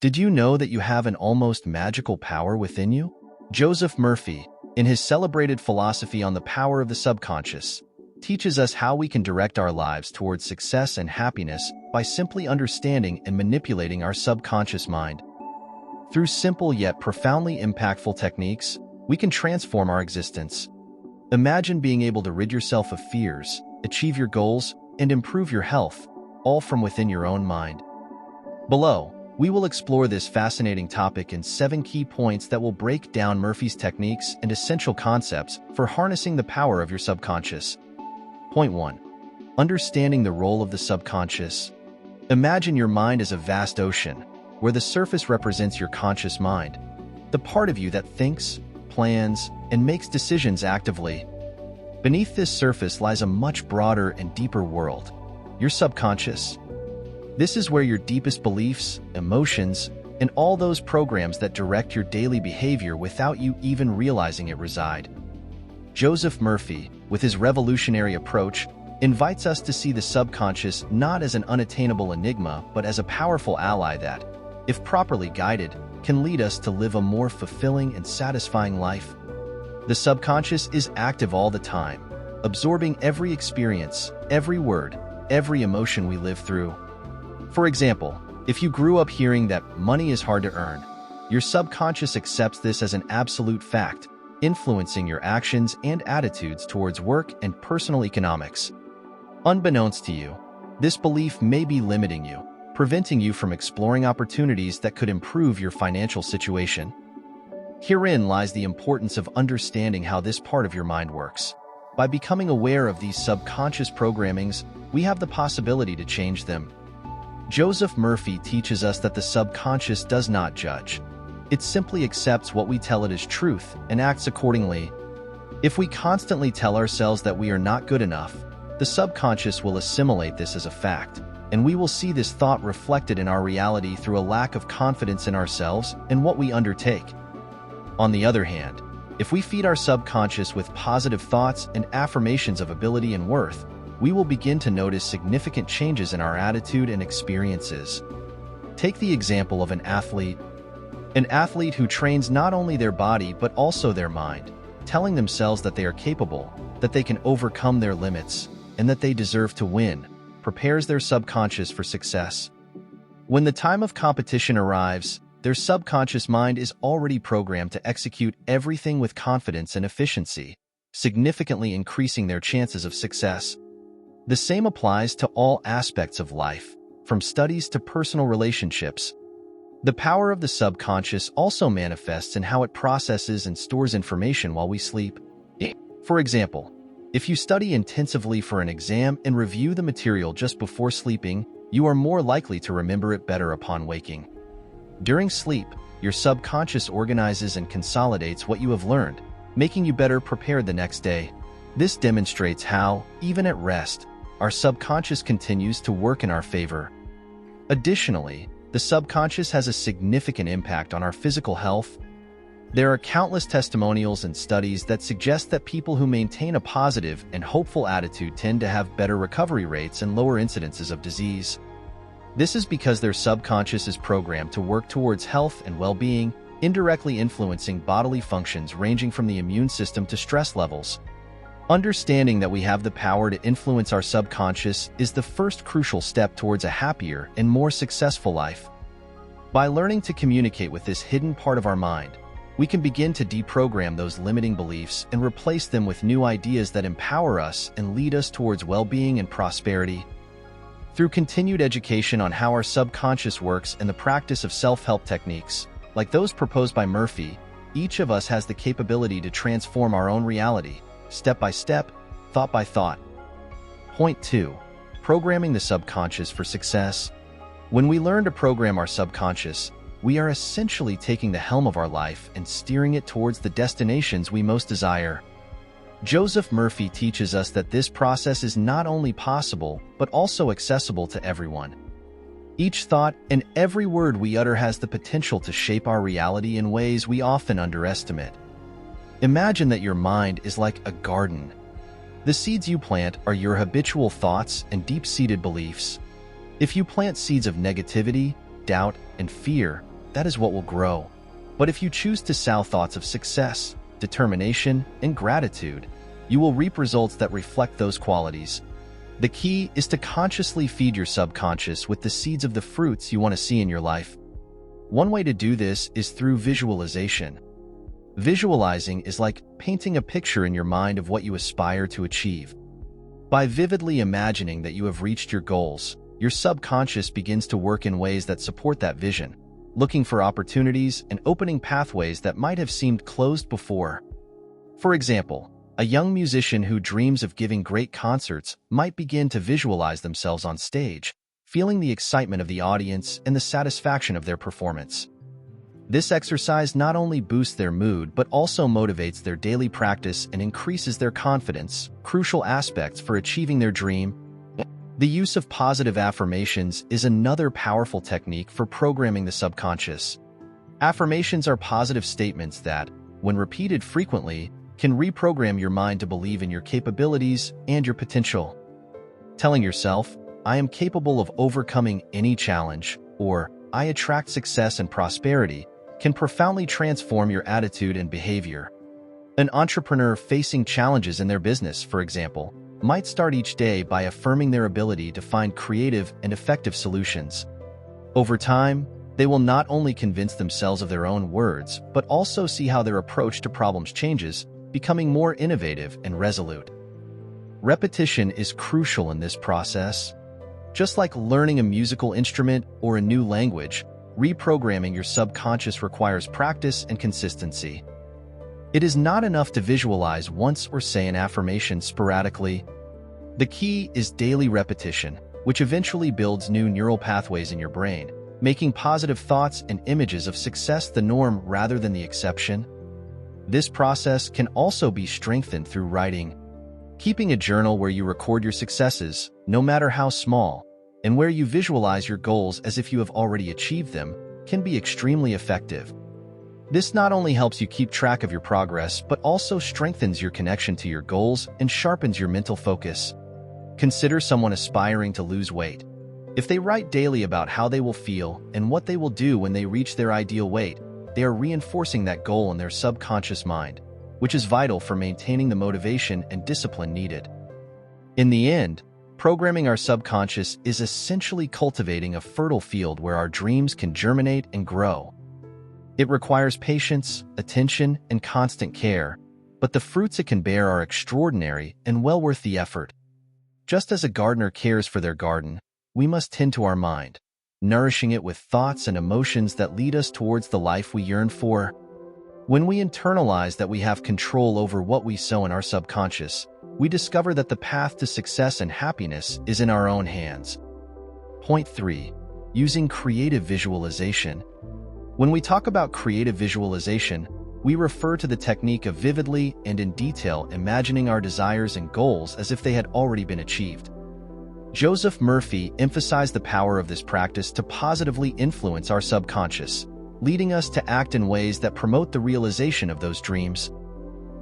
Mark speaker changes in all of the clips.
Speaker 1: Did you know that you have an almost magical power within you? Joseph Murphy, in his celebrated philosophy on the power of the subconscious, teaches us how we can direct our lives towards success and happiness by simply understanding and manipulating our subconscious mind. Through simple yet profoundly impactful techniques, we can transform our existence. Imagine being able to rid yourself of fears, achieve your goals, and improve your health, all from within your own mind. Below, we will explore this fascinating topic in 7 key points that will break down Murphy's techniques and essential concepts for harnessing the power of your subconscious. Point 1. Understanding the role of the subconscious. Imagine your mind as a vast ocean, where the surface represents your conscious mind, the part of you that thinks, plans, and makes decisions actively. Beneath this surface lies a much broader and deeper world, your subconscious. This is where your deepest beliefs, emotions, and all those programs that direct your daily behavior without you even realizing it reside. Joseph Murphy, with his revolutionary approach, invites us to see the subconscious not as an unattainable enigma, but as a powerful ally that, if properly guided, can lead us to live a more fulfilling and satisfying life. The subconscious is active all the time, absorbing every experience, every word, every emotion we live through. For example, if you grew up hearing that money is hard to earn, your subconscious accepts this as an absolute fact, influencing your actions and attitudes towards work and personal economics. Unbeknownst to you, this belief may be limiting you, preventing you from exploring opportunities that could improve your financial situation. Herein lies the importance of understanding how this part of your mind works. By becoming aware of these subconscious programmings, we have the possibility to change them. Joseph Murphy teaches us that the subconscious does not judge. It simply accepts what we tell it as truth and acts accordingly. If we constantly tell ourselves that we are not good enough, the subconscious will assimilate this as a fact, and we will see this thought reflected in our reality through a lack of confidence in ourselves and what we undertake. On the other hand, if we feed our subconscious with positive thoughts and affirmations of ability and worth, we will begin to notice significant changes in our attitude and experiences. Take the example of an athlete. An athlete who trains not only their body but also their mind, telling themselves that they are capable, that they can overcome their limits, and that they deserve to win, prepares their subconscious for success. When the time of competition arrives, their subconscious mind is already programmed to execute everything with confidence and efficiency, significantly increasing their chances of success. The same applies to all aspects of life, from studies to personal relationships. The power of the subconscious also manifests in how it processes and stores information while we sleep. For example, if you study intensively for an exam and review the material just before sleeping, you are more likely to remember it better upon waking. During sleep, your subconscious organizes and consolidates what you have learned, making you better prepared the next day. This demonstrates how, even at rest, our subconscious continues to work in our favor. Additionally, the subconscious has a significant impact on our physical health. There are countless testimonials and studies that suggest that people who maintain a positive and hopeful attitude tend to have better recovery rates and lower incidences of disease. This is because their subconscious is programmed to work towards health and well-being, indirectly influencing bodily functions ranging from the immune system to stress levels. Understanding that we have the power to influence our subconscious is the first crucial step towards a happier and more successful life. By learning to communicate with this hidden part of our mind, we can begin to deprogram those limiting beliefs and replace them with new ideas that empower us and lead us towards well-being and prosperity. Through continued education on how our subconscious works and the practice of self-help techniques, like those proposed by Murphy, each of us has the capability to transform our own reality, step by step, thought by thought. Point 2. Programming the subconscious for success. When we learn to program our subconscious, we are essentially taking the helm of our life and steering it towards the destinations we most desire. Joseph Murphy teaches us that this process is not only possible, but also accessible to everyone. Each thought and every word we utter has the potential to shape our reality in ways we often underestimate. Imagine that your mind is like a garden. The seeds you plant are your habitual thoughts and deep-seated beliefs. If you plant seeds of negativity, doubt and fear, that is what will grow. But if you choose to sow thoughts of success, determination, and gratitude, you will reap results that reflect those qualities. The key is to consciously feed your subconscious with the seeds of the fruits you want to see in your life. One way to do this is through visualization. Visualizing is like painting a picture in your mind of what you aspire to achieve. By vividly imagining that you have reached your goals, your subconscious begins to work in ways that support that vision, looking for opportunities and opening pathways that might have seemed closed before. For example, a young musician who dreams of giving great concerts might begin to visualize themselves on stage, feeling the excitement of the audience and the satisfaction of their performance. This exercise not only boosts their mood but also motivates their daily practice and increases their confidence, crucial aspects for achieving their dream. The use of positive affirmations is another powerful technique for programming the subconscious. Affirmations are positive statements that, when repeated frequently, can reprogram your mind to believe in your capabilities and your potential. Telling yourself, "I am capable of overcoming any challenge," or "I attract success and prosperity," can profoundly transform your attitude and behavior. An entrepreneur facing challenges in their business, for example, might start each day by affirming their ability to find creative and effective solutions. Over time, they will not only convince themselves of their own words, but also see how their approach to problems changes, becoming more innovative and resolute. Repetition is crucial in this process. Just like learning a musical instrument or a new language, reprogramming your subconscious requires practice and consistency. It is not enough to visualize once or say an affirmation sporadically. The key is daily repetition, which eventually builds new neural pathways in your brain, making positive thoughts and images of success the norm rather than the exception. This process can also be strengthened through writing. Keeping a journal where you record your successes, no matter how small, and where you visualize your goals as if you have already achieved them, can be extremely effective. This not only helps you keep track of your progress, but also strengthens your connection to your goals and sharpens your mental focus. Consider someone aspiring to lose weight. If they write daily about how they will feel and what they will do when they reach their ideal weight, they are reinforcing that goal in their subconscious mind, which is vital for maintaining the motivation and discipline needed. In the end, programming our subconscious is essentially cultivating a fertile field where our dreams can germinate and grow. It requires patience, attention, and constant care, but the fruits it can bear are extraordinary and well worth the effort. Just as a gardener cares for their garden, we must tend to our mind, nourishing it with thoughts and emotions that lead us towards the life we yearn for. When we internalize that we have control over what we sow in our subconscious, we discover that the path to success and happiness is in our own hands. Point 3. Using creative visualization. When we talk about creative visualization, we refer to the technique of vividly and in detail imagining our desires and goals as if they had already been achieved. Joseph Murphy emphasized the power of this practice to positively influence our subconscious, leading us to act in ways that promote the realization of those dreams.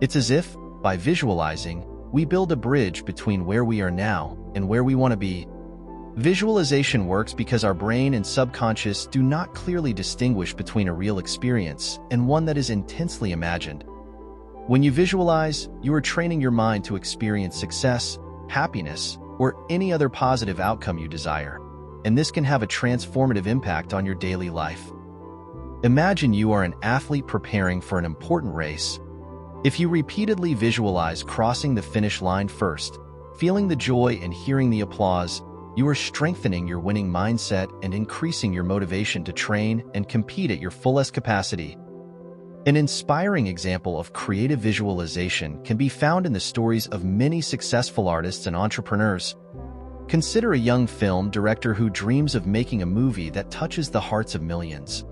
Speaker 1: It's as if, by visualizing, we build a bridge between where we are now and where we want to be. Visualization works because our brain and subconscious do not clearly distinguish between a real experience and one that is intensely imagined. When you visualize, you are training your mind to experience success, happiness, or any other positive outcome you desire, and this can have a transformative impact on your daily life. Imagine you are an athlete preparing for an important race. If you repeatedly visualize crossing the finish line first, feeling the joy and hearing the applause, you are strengthening your winning mindset and increasing your motivation to train and compete at your fullest capacity. An inspiring example of creative visualization can be found in the stories of many successful artists and entrepreneurs. Consider a young film director who dreams of making a movie that touches the hearts of millions.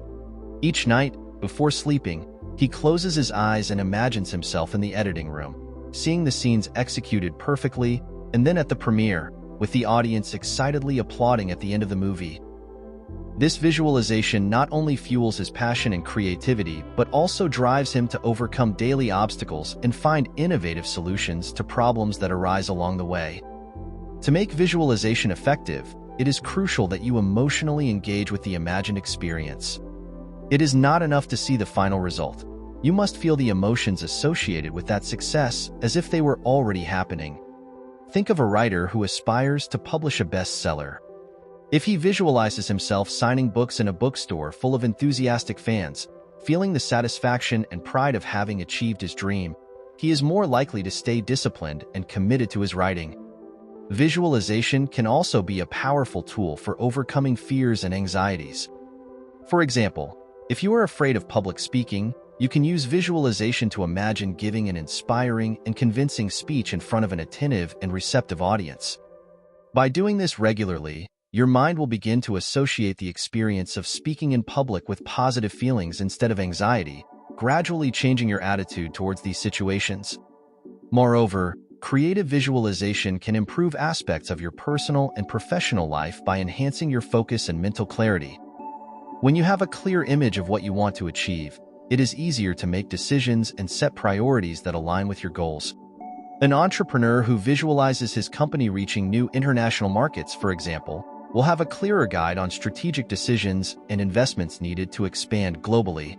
Speaker 1: Each night, before sleeping, he closes his eyes and imagines himself in the editing room, seeing the scenes executed perfectly, and then at the premiere, with the audience excitedly applauding at the end of the movie. This visualization not only fuels his passion and creativity, but also drives him to overcome daily obstacles and find innovative solutions to problems that arise along the way. To make visualization effective, it is crucial that you emotionally engage with the imagined experience. It is not enough to see the final result. You must feel the emotions associated with that success as if they were already happening. Think of a writer who aspires to publish a bestseller. If he visualizes himself signing books in a bookstore full of enthusiastic fans, feeling the satisfaction and pride of having achieved his dream, he is more likely to stay disciplined and committed to his writing. Visualization can also be a powerful tool for overcoming fears and anxieties. For example, if you are afraid of public speaking, you can use visualization to imagine giving an inspiring and convincing speech in front of an attentive and receptive audience. By doing this regularly, your mind will begin to associate the experience of speaking in public with positive feelings instead of anxiety, gradually changing your attitude towards these situations. Moreover, creative visualization can improve aspects of your personal and professional life by enhancing your focus and mental clarity. When you have a clear image of what you want to achieve, it is easier to make decisions and set priorities that align with your goals. An entrepreneur who visualizes his company reaching new international markets, for example, will have a clearer guide on strategic decisions and investments needed to expand globally.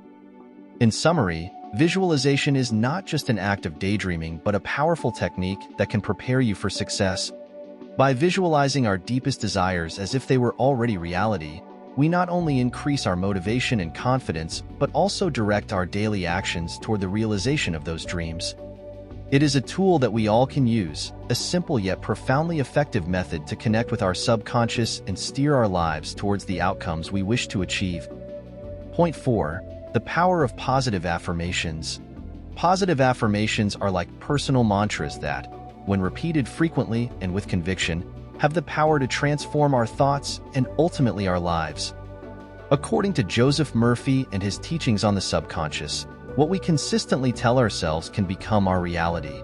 Speaker 1: In summary, visualization is not just an act of daydreaming but a powerful technique that can prepare you for success. By visualizing our deepest desires as if they were already reality, we not only increase our motivation and confidence but also direct our daily actions toward the realization of those dreams. It is a tool that we all can use, a simple yet profoundly effective method to connect with our subconscious and steer our lives towards the outcomes we wish to achieve. Point 4. The power of positive affirmations. Positive affirmations are like personal mantras that, when repeated frequently and with conviction, have the power to transform our thoughts and ultimately our lives. According to Joseph Murphy and his teachings on the subconscious, what we consistently tell ourselves can become our reality.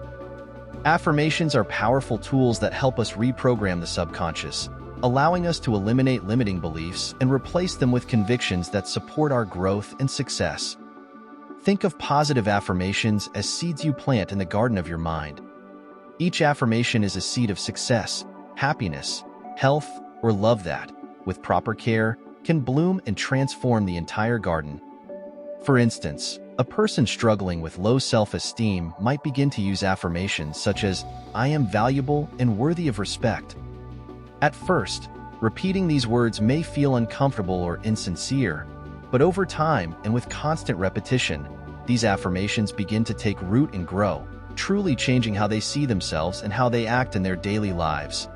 Speaker 1: Affirmations are powerful tools that help us reprogram the subconscious, allowing us to eliminate limiting beliefs and replace them with convictions that support our growth and success. Think of positive affirmations as seeds you plant in the garden of your mind. Each affirmation is a seed of success, happiness, health, or love that, with proper care, can bloom and transform the entire garden. For instance, a person struggling with low self-esteem might begin to use affirmations such as, "I am valuable and worthy of respect." At first, repeating these words may feel uncomfortable or insincere, but over time and with constant repetition, these affirmations begin to take root and grow, truly changing how they see themselves and how they act in their daily lives.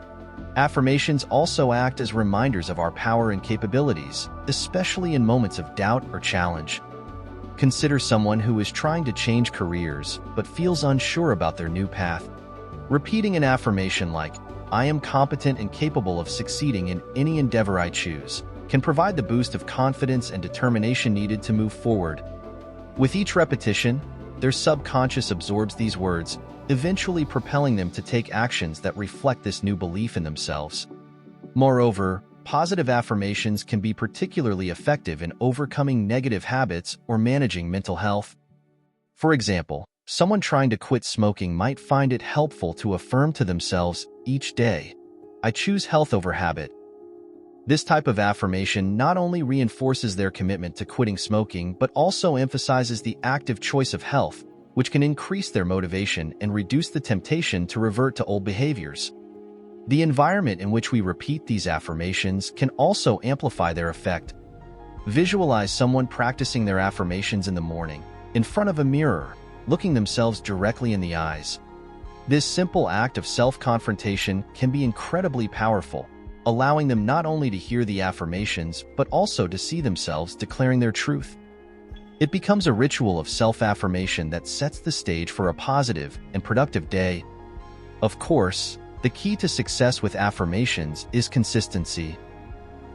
Speaker 1: Affirmations also act as reminders of our power and capabilities, especially in moments of doubt or challenge. Consider someone who is trying to change careers but feels unsure about their new path. Repeating an affirmation like, "I am competent and capable of succeeding in any endeavor I choose," can provide the boost of confidence and determination needed to move forward. With each repetition, their subconscious absorbs these words, eventually propelling them to take actions that reflect this new belief in themselves. Moreover, positive affirmations can be particularly effective in overcoming negative habits or managing mental health. For example, someone trying to quit smoking might find it helpful to affirm to themselves each day, "I choose health over habit." This type of affirmation not only reinforces their commitment to quitting smoking but also emphasizes the active choice of health, which can increase their motivation and reduce the temptation to revert to old behaviors. The environment in which we repeat these affirmations can also amplify their effect. Visualize someone practicing their affirmations in the morning, in front of a mirror, looking themselves directly in the eyes. This simple act of self-confrontation can be incredibly powerful, allowing them not only to hear the affirmations but also to see themselves declaring their truth. It becomes a ritual of self-affirmation that sets the stage for a positive and productive day. Of course, the key to success with affirmations is consistency.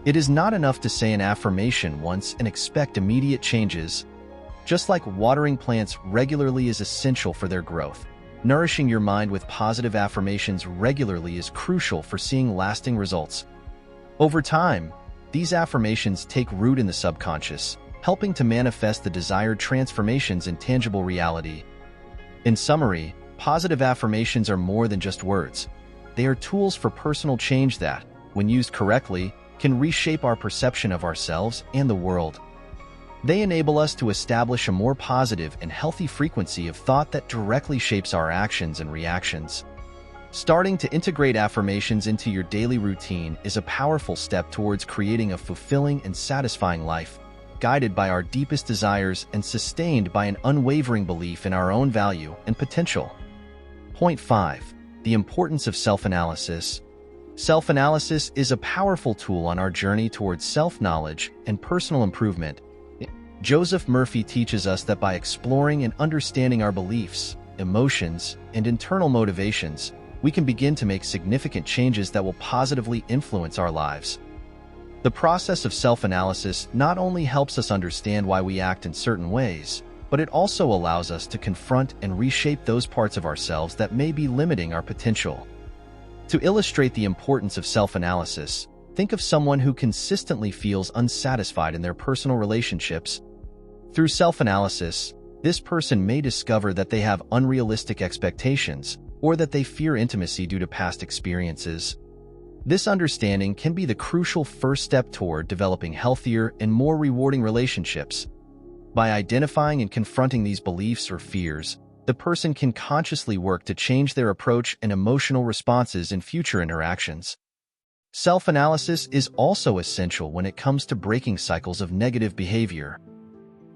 Speaker 1: It is not enough to say an affirmation once and expect immediate changes. Just like watering plants regularly is essential for their growth, nourishing your mind with positive affirmations regularly is crucial for seeing lasting results. Over time, these affirmations take root in the subconscious, helping to manifest the desired transformations in tangible reality. In summary, positive affirmations are more than just words. They are tools for personal change that, when used correctly, can reshape our perception of ourselves and the world. They enable us to establish a more positive and healthy frequency of thought that directly shapes our actions and reactions. Starting to integrate affirmations into your daily routine is a powerful step towards creating a fulfilling and satisfying life, guided by our deepest desires and sustained by an unwavering belief in our own value and potential. Point 5. The importance of self-analysis. Self-analysis is a powerful tool on our journey towards self-knowledge and personal improvement. Joseph Murphy teaches us that by exploring and understanding our beliefs, emotions, and internal motivations, we can begin to make significant changes that will positively influence our lives. The process of self-analysis not only helps us understand why we act in certain ways, but it also allows us to confront and reshape those parts of ourselves that may be limiting our potential. To illustrate the importance of self-analysis, think of someone who consistently feels unsatisfied in their personal relationships. Through self-analysis, this person may discover that they have unrealistic expectations or that they fear intimacy due to past experiences. This understanding can be the crucial first step toward developing healthier and more rewarding relationships. By identifying and confronting these beliefs or fears, the person can consciously work to change their approach and emotional responses in future interactions. Self-analysis is also essential when it comes to breaking cycles of negative behavior.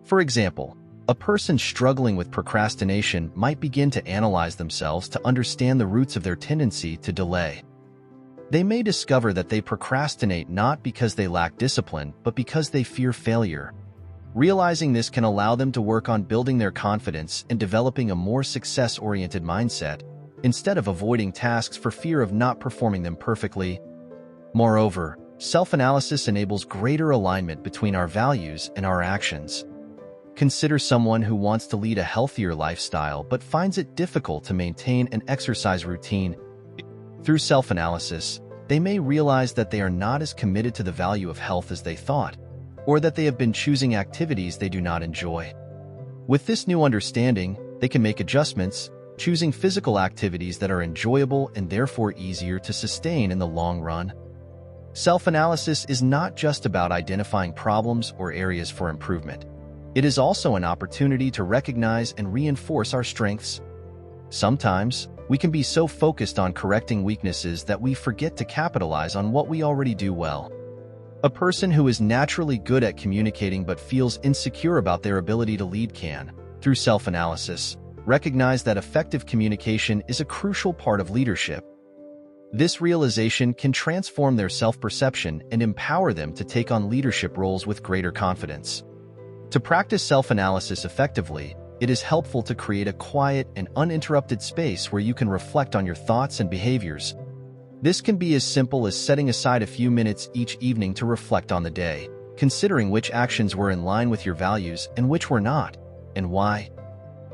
Speaker 1: For example, a person struggling with procrastination might begin to analyze themselves to understand the roots of their tendency to delay. They may discover that they procrastinate not because they lack discipline, but because they fear failure. Realizing this can allow them to work on building their confidence and developing a more success-oriented mindset, instead of avoiding tasks for fear of not performing them perfectly. Moreover, self-analysis enables greater alignment between our values and our actions. Consider someone who wants to lead a healthier lifestyle but finds it difficult to maintain an exercise routine. Through self-analysis, they may realize that they are not as committed to the value of health as they thought, or that they have been choosing activities they do not enjoy. With this new understanding, they can make adjustments, choosing physical activities that are enjoyable and therefore easier to sustain in the long run. Self-analysis is not just about identifying problems or areas for improvement. It is also an opportunity to recognize and reinforce our strengths. Sometimes, we can be so focused on correcting weaknesses that we forget to capitalize on what we already do well. A person who is naturally good at communicating but feels insecure about their ability to lead can, through self-analysis, recognize that effective communication is a crucial part of leadership. This realization can transform their self-perception and empower them to take on leadership roles with greater confidence. To practice self-analysis effectively, it is helpful to create a quiet and uninterrupted space where you can reflect on your thoughts and behaviors. This can be as simple as setting aside a few minutes each evening to reflect on the day, considering which actions were in line with your values and which were not, and why.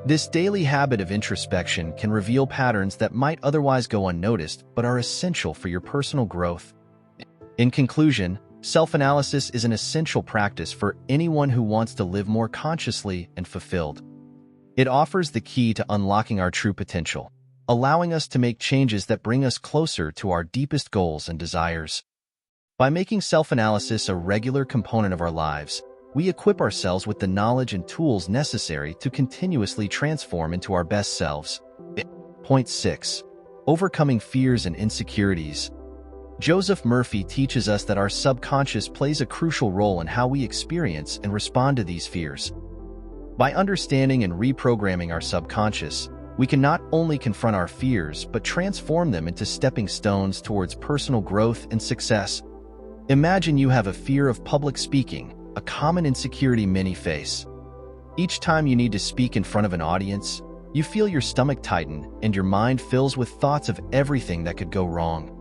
Speaker 1: This daily habit of introspection can reveal patterns that might otherwise go unnoticed but are essential for your personal growth. In conclusion, self-analysis is an essential practice for anyone who wants to live more consciously and fulfilled. It offers the key to unlocking our true potential, allowing us to make changes that bring us closer to our deepest goals and desires. By making self-analysis a regular component of our lives, we equip ourselves with the knowledge and tools necessary to continuously transform into our best selves. Point 6. Overcoming fears and insecurities. Joseph Murphy teaches us that our subconscious plays a crucial role in how we experience and respond to these fears. By understanding and reprogramming our subconscious, we can not only confront our fears but transform them into stepping stones towards personal growth and success. Imagine you have a fear of public speaking, a common insecurity many face. Each time you need to speak in front of an audience, you feel your stomach tighten and your mind fills with thoughts of everything that could go wrong.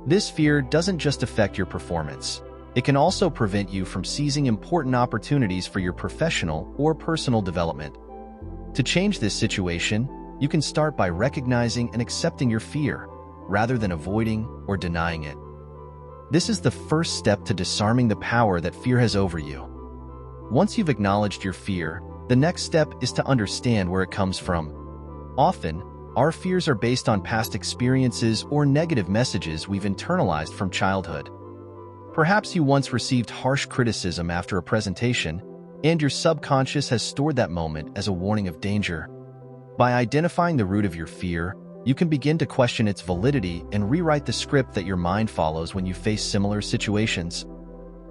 Speaker 1: This fear doesn't just affect your performance. It can also prevent you from seizing important opportunities for your professional or personal development. To change this situation, you can start by recognizing and accepting your fear, rather than avoiding or denying it. This is the first step to disarming the power that fear has over you. Once you've acknowledged your fear, the next step is to understand where it comes from. Often, Our fears are based on past experiences or negative messages we've internalized from childhood. Perhaps you once received harsh criticism after a presentation, and your subconscious has stored that moment as a warning of danger. By identifying the root of your fear, you can begin to question its validity and rewrite the script that your mind follows when you face similar situations.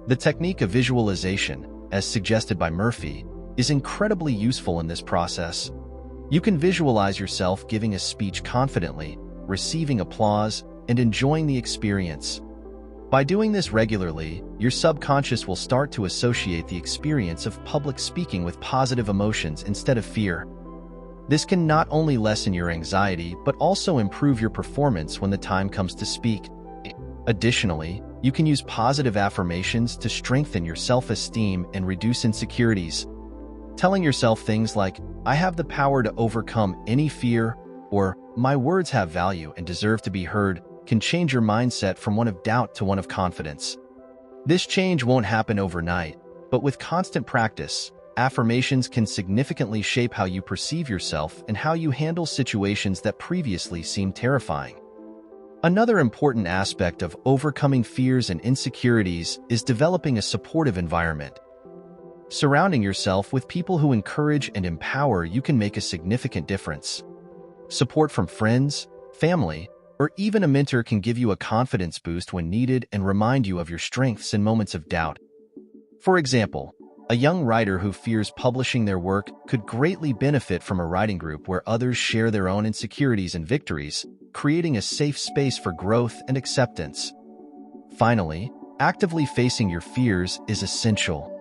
Speaker 1: The technique of visualization, as suggested by Murphy, is incredibly useful in this process. You can visualize yourself giving a speech confidently, receiving applause, and enjoying the experience. By doing this regularly, your subconscious will start to associate the experience of public speaking with positive emotions instead of fear. This can not only lessen your anxiety, but also improve your performance when the time comes to speak. Additionally, you can use positive affirmations to strengthen your self-esteem and reduce insecurities. Telling yourself things like, "I have the power to overcome any fear," or "My words have value and deserve to be heard," can change your mindset from one of doubt to one of confidence. This change won't happen overnight, but with constant practice, affirmations can significantly shape how you perceive yourself and how you handle situations that previously seemed terrifying. Another important aspect of overcoming fears and insecurities is developing a supportive environment. Surrounding yourself with people who encourage and empower you can make a significant difference. Support from friends, family, or even a mentor can give you a confidence boost when needed and remind you of your strengths in moments of doubt. For example, a young writer who fears publishing their work could greatly benefit from a writing group where others share their own insecurities and victories, creating a safe space for growth and acceptance. Finally, actively facing your fears is essential.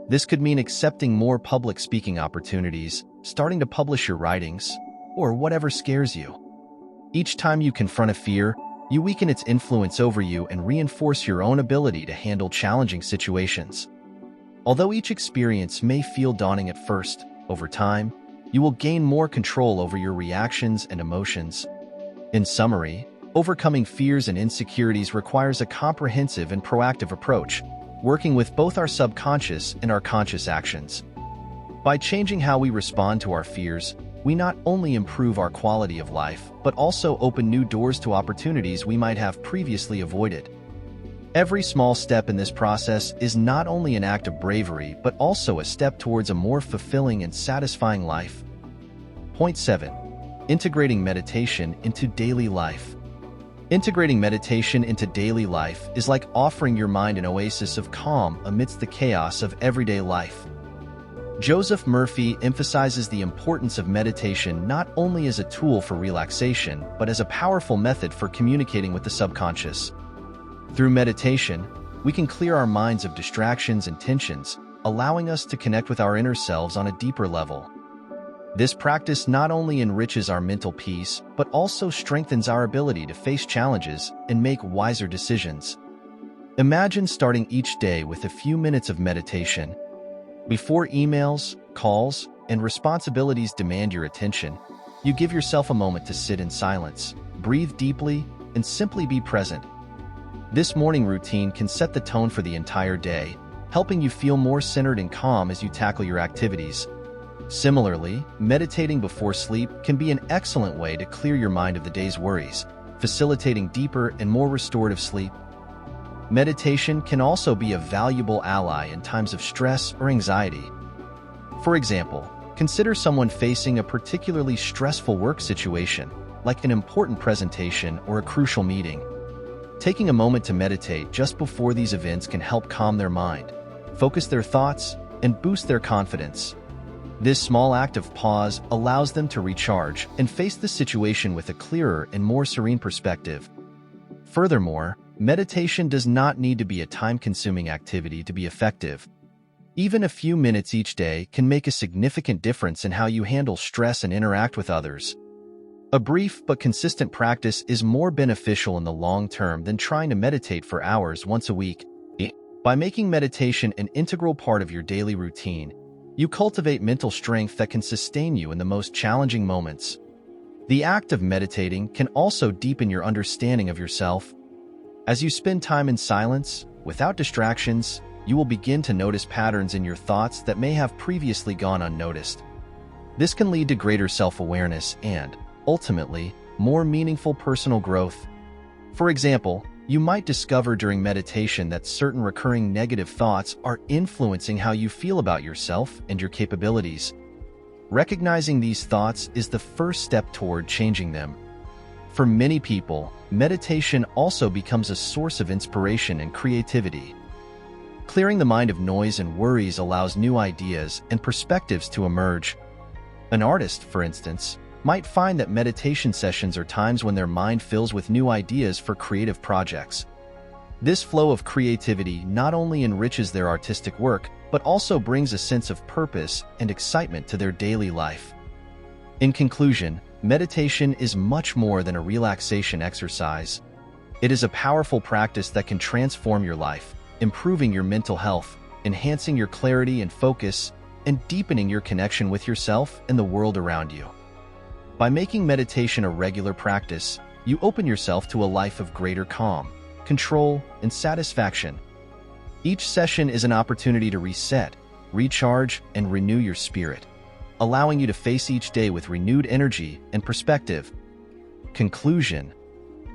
Speaker 1: This could mean accepting more public speaking opportunities, starting to publish your writings, or whatever scares you. Each time you confront a fear, you weaken its influence over you and reinforce your own ability to handle challenging situations. Although each experience may feel daunting at first, over time, you will gain more control over your reactions and emotions. In summary, overcoming fears and insecurities requires a comprehensive and proactive approach, working with both our subconscious and our conscious actions. By changing how we respond to our fears, we not only improve our quality of life, but also open new doors to opportunities we might have previously avoided. Every small step in this process is not only an act of bravery, but also a step towards a more fulfilling and satisfying life. Point 7. Integrating meditation into daily life. Integrating meditation into daily life is like offering your mind an oasis of calm amidst the chaos of everyday life. Joseph Murphy emphasizes the importance of meditation not only as a tool for relaxation, but as a powerful method for communicating with the subconscious. Through meditation, we can clear our minds of distractions and tensions, allowing us to connect with our inner selves on a deeper level. This practice not only enriches our mental peace, but also strengthens our ability to face challenges and make wiser decisions. Imagine starting each day with a few minutes of meditation. Before emails, calls, and responsibilities demand your attention, you give yourself a moment to sit in silence, breathe deeply, and simply be present. This morning routine can set the tone for the entire day, helping you feel more centered and calm as you tackle your activities. Similarly, meditating before sleep can be an excellent way to clear your mind of the day's worries, facilitating deeper and more restorative sleep. Meditation can also be a valuable ally in times of stress or anxiety. For example, consider someone facing a particularly stressful work situation, like an important presentation or a crucial meeting. Taking a moment to meditate just before these events can help calm their mind, focus their thoughts, and boost their confidence. This small act of pause allows them to recharge and face the situation with a clearer and more serene perspective. Furthermore, meditation does not need to be a time-consuming activity to be effective. Even a few minutes each day can make a significant difference in how you handle stress and interact with others. A brief but consistent practice is more beneficial in the long term than trying to meditate for hours once a week. By making meditation an integral part of your daily routine, you cultivate mental strength that can sustain you in the most challenging moments. The act of meditating can also deepen your understanding of yourself. As you spend time in silence, without distractions, you will begin to notice patterns in your thoughts that may have previously gone unnoticed. This can lead to greater self-awareness and, ultimately, more meaningful personal growth. For example, you might discover during meditation that certain recurring negative thoughts are influencing how you feel about yourself and your capabilities. Recognizing these thoughts is the first step toward changing them. For many people, meditation also becomes a source of inspiration and creativity. Clearing the mind of noise and worries allows new ideas and perspectives to emerge. An artist, for instance, might find that meditation sessions are times when their mind fills with new ideas for creative projects. This flow of creativity not only enriches their artistic work, but also brings a sense of purpose and excitement to their daily life. In conclusion, meditation is much more than a relaxation exercise. It is a powerful practice that can transform your life, improving your mental health, enhancing your clarity and focus, and deepening your connection with yourself and the world around you. By making meditation a regular practice, you open yourself to a life of greater calm, control, and satisfaction. Each session is an opportunity to reset, recharge, and renew your spirit, allowing you to face each day with renewed energy and perspective. Conclusion: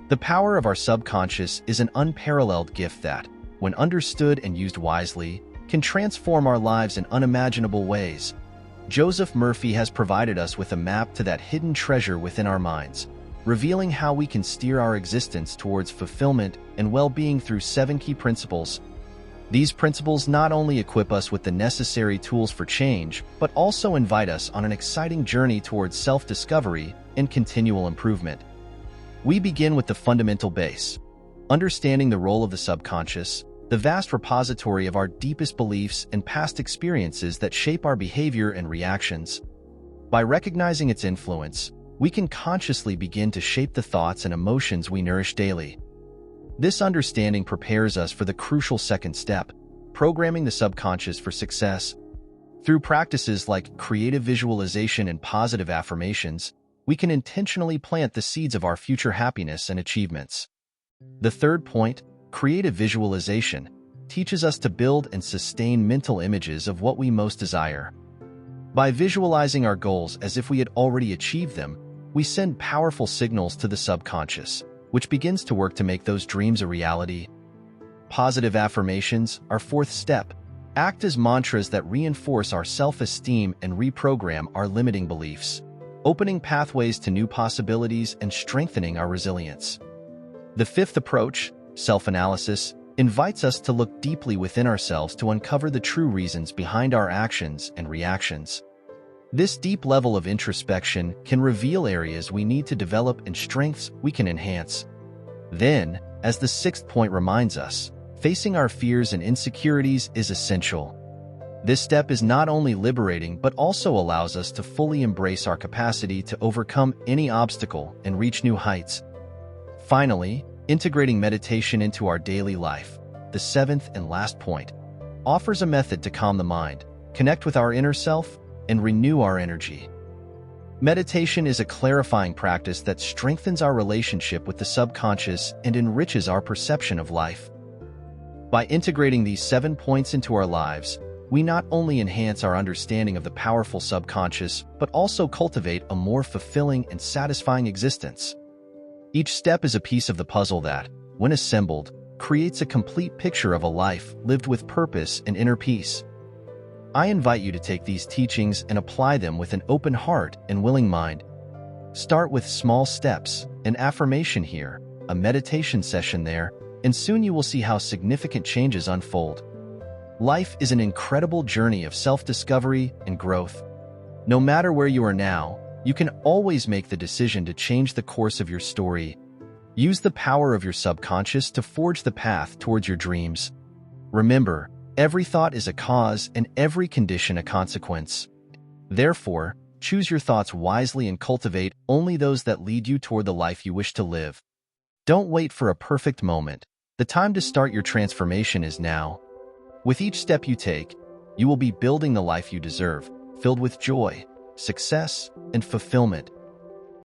Speaker 1: the power of our subconscious is an unparalleled gift that, when understood and used wisely, can transform our lives in unimaginable ways. Joseph Murphy has provided us with a map to that hidden treasure within our minds, revealing how we can steer our existence towards fulfillment and well-being through 7 key principles. These principles not only equip us with the necessary tools for change, but also invite us on an exciting journey towards self-discovery and continual improvement. We begin with the fundamental base, understanding the role of the subconscious, the vast repository of our deepest beliefs and past experiences that shape our behavior and reactions. By recognizing its influence, we can consciously begin to shape the thoughts and emotions we nourish daily. This understanding prepares us for the crucial second step, programming the subconscious for success. Through practices like creative visualization and positive affirmations, we can intentionally plant the seeds of our future happiness and achievements. The third point, creative visualization, teaches us to build and sustain mental images of what we most desire. By visualizing our goals as if we had already achieved them, we send powerful signals to the subconscious, which begins to work to make those dreams a reality. Positive affirmations, our fourth step, act as mantras that reinforce our self-esteem and reprogram our limiting beliefs, opening pathways to new possibilities and strengthening our resilience. The fifth approach, self-analysis, invites us to look deeply within ourselves to uncover the true reasons behind our actions and reactions. This deep level of introspection can reveal areas we need to develop and strengths we can enhance. Then, as the sixth point reminds us, facing our fears and insecurities is essential. This step is not only liberating but also allows us to fully embrace our capacity to overcome any obstacle and reach new heights. Finally, integrating meditation into our daily life, the seventh and last point, offers a method to calm the mind, connect with our inner self, and renew our energy. Meditation is a clarifying practice that strengthens our relationship with the subconscious and enriches our perception of life. By integrating these 7 points into our lives, we not only enhance our understanding of the powerful subconscious, but also cultivate a more fulfilling and satisfying existence. Each step is a piece of the puzzle that, when assembled, creates a complete picture of a life lived with purpose and inner peace. I invite you to take these teachings and apply them with an open heart and willing mind. Start with small steps, an affirmation here, a meditation session there, and soon you will see how significant changes unfold. Life is an incredible journey of self-discovery and growth. No matter where you are now, you can always make the decision to change the course of your story. Use the power of your subconscious to forge the path towards your dreams. Remember, every thought is a cause and every condition a consequence. Therefore, choose your thoughts wisely and cultivate only those that lead you toward the life you wish to live. Don't wait for a perfect moment. The time to start your transformation is now. With each step you take, you will be building the life you deserve, filled with joy, success, and fulfillment.